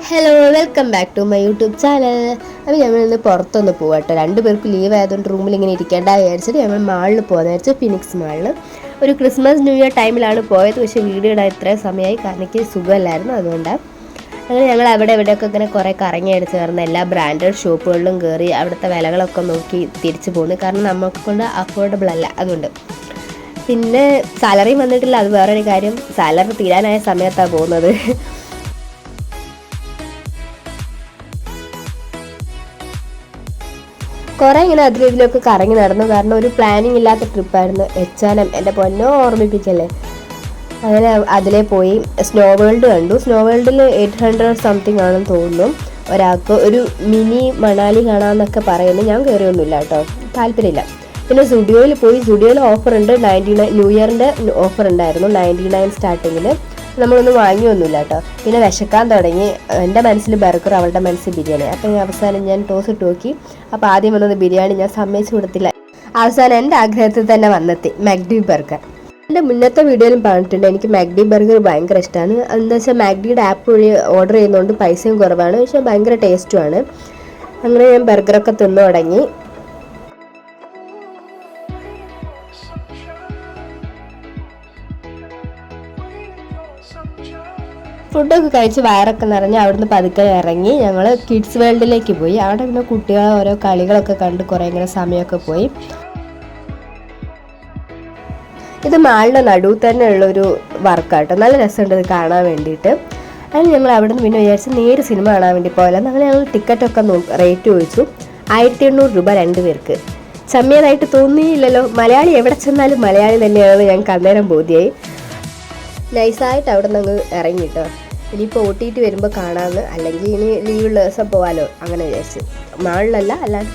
Hello welcome back to my YouTube channel. അപ്പോൾ ഞങ്ങളിന്ന് പുറത്തൊന്ന് പോകട്ടെ. 2 പേർക്ക് ലീവ് ആയതുകൊണ്ട് റൂമിൽ ഇങ്ങനെ ഇരിക്കേണ്ട വിചാരിച്ചിട്ട് ഞങ്ങൾ മാളിൽ പോകാമെന്ന് വിചാരിച്ചു. ഫിനിക്സ് മാളിൽ ഒരു ക്രിസ്മസ് ന്യൂ ഇയർ ടൈമിലാണ് പോയത്. പക്ഷേ വീഡിയോ ഇടാൻ ഇത്രയും സമയമായി കാരണം എനിക്ക് സുഖമല്ലായിരുന്നു. അതുകൊണ്ടാണ് അങ്ങനെ ഞങ്ങൾ അവിടെ ഇവിടെയൊക്കെ ഇങ്ങനെ കുറേ കറങ്ങി അടിച്ച് കയറുന്ന എല്ലാ ബ്രാൻഡഡ് ഷോപ്പുകളിലും കയറി അവിടുത്തെ വിലകളൊക്കെ നോക്കി തിരിച്ചു പോകുന്നു. കാരണം നമുക്ക് കൊണ്ട് അഫോർഡബിൾ അല്ല. അതുകൊണ്ട് പിന്നെ സാലറി വന്നിട്ടില്ല, അത് വേറൊരു കാര്യം. സാലറി തീരാനായ സമയത്താണ് പോകുന്നത്. കുറേ ഇങ്ങനെ അതിലൊക്കെ കറങ്ങി നടന്നു. കാരണം ഒരു പ്ലാനിങ് ഇല്ലാത്ത ട്രിപ്പായിരുന്നു. H&M എൻ്റെ പൊന്നോ ഓർമ്മിപ്പിക്കല്ലേ. അങ്ങനെ അതിലേ പോയി സ്നോ വേൾഡ് കണ്ടു. സ്നോ വേൾഡിൽ 800 സംതിങ് ആണെന്ന് തോന്നുന്നു ഒരാൾക്ക്. ഒരു മിനി മണാലി കാണാമെന്നൊക്കെ പറയുന്നു. ഞാൻ കയറിയൊന്നുമില്ല കേട്ടോ, താല്പര്യമില്ല. പിന്നെ സുഡിയോയിൽ പോയി. സുഡിയോയിൽ ഓഫർ ഉണ്ട്, 99 ന്യൂ ഇയറിൻ്റെ ഓഫർ ഉണ്ടായിരുന്നു, 99 സ്റ്റാർട്ടിങ്ങിൽ. നമ്മളൊന്നും വാങ്ങിയൊന്നുമില്ല കേട്ടോ. പിന്നെ വിശക്കാൻ തുടങ്ങി. എൻ്റെ മനസ്സിൽ ബർഗർ, അവളുടെ മനസ്സിൽ ബിരിയാണി. അപ്പം അവസാനം ഞാൻ ടോസ് ഇട്ട് നോക്കി. അപ്പോൾ ആദ്യം വന്നത് ബിരിയാണി, ഞാൻ സമ്മതിച്ചു കൊടുത്തില്ല. അവസാനം എൻ്റെ ആഗ്രഹത്തിൽ തന്നെ വന്നെത്തി മാക്ഡി ബർഗർ. എൻ്റെ മുന്നത്തെ വീഡിയോയിലും പറഞ്ഞിട്ടുണ്ട് എനിക്ക് മാക്ഡി ബർഗർ ഭയങ്കര ഇഷ്ടമാണ്. എന്താ വെച്ചാൽ മാക്ഡിയുടെ ആപ്പ് വഴി ഓർഡർ ചെയ്യുന്നതുകൊണ്ട് പൈസയും കുറവാണ്, പക്ഷേ ഭയങ്കര ടേസ്റ്റുമാണ്. അങ്ങനെ ഞാൻ ബർഗറൊക്കെ തിന്നു തുടങ്ങി. ഫുഡൊക്കെ കഴിച്ച് വയറൊക്കെ നിറഞ്ഞ് അവിടുന്ന് പതുക്കെ ഇറങ്ങി ഞങ്ങൾ കിഡ്സ് വേൾഡിലേക്ക് പോയി. അവിടെ പിന്നെ കുട്ടികളെ ഓരോ കളികളൊക്കെ കണ്ട് കുറേ ഇങ്ങനെ സമയമൊക്കെ പോയി. ഇത് മാളിൻ്റെ നടുവ് തന്നെ ഉള്ളൊരു വർക്കാട്ടോ, നല്ല രസമുണ്ട് ഇത് കാണാൻ വേണ്ടിയിട്ട്. അതിന് ഞങ്ങൾ അവിടെ നിന്ന് പിന്നെ വിചാരിച്ച് നേരെ സിനിമ കാണാൻ വേണ്ടി പോയാലും. അങ്ങനെ ഞങ്ങൾ ടിക്കറ്റൊക്കെ റേറ്റ് ചോദിച്ചു. 1800 രൂപ 2 പേർക്ക്. ചമ്മിയതായിട്ട് തോന്നിയില്ലല്ലോ. മലയാളി എവിടെ ചെന്നാലും മലയാളി തന്നെയാണെന്ന് ഞങ്ങൾക്ക് അന്നേരം ബോധ്യമായി. നൈസായിട്ട് അവിടെ നിന്ന് അങ്ങ് ഇറങ്ങിട്ടോ. ഇനിയിപ്പോൾ OTT വരുമ്പോൾ കാണാമെന്ന്, അല്ലെങ്കിൽ ഇനി ലീവുള്ള ദിവസം പോകാമല്ലോ അങ്ങനെ വിചാരിച്ചു. മാളിലല്ല, അല്ലാണ്ട്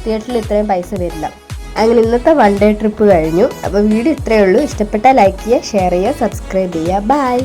തിയേറ്ററിൽ ഇത്രയും പൈസ വരില്ല. അങ്ങനെ ഇന്നത്തെ 1 ഡേ ട്രിപ്പ് കഴിഞ്ഞു. അപ്പോൾ വീഡിയോ ഇത്രയേ ഉള്ളൂ. ഇഷ്ടപ്പെട്ടാൽ ലൈക്ക് ചെയ്യുക, ഷെയർ ചെയ്യുക, സബ്സ്ക്രൈബ് ചെയ്യുക. ബൈ.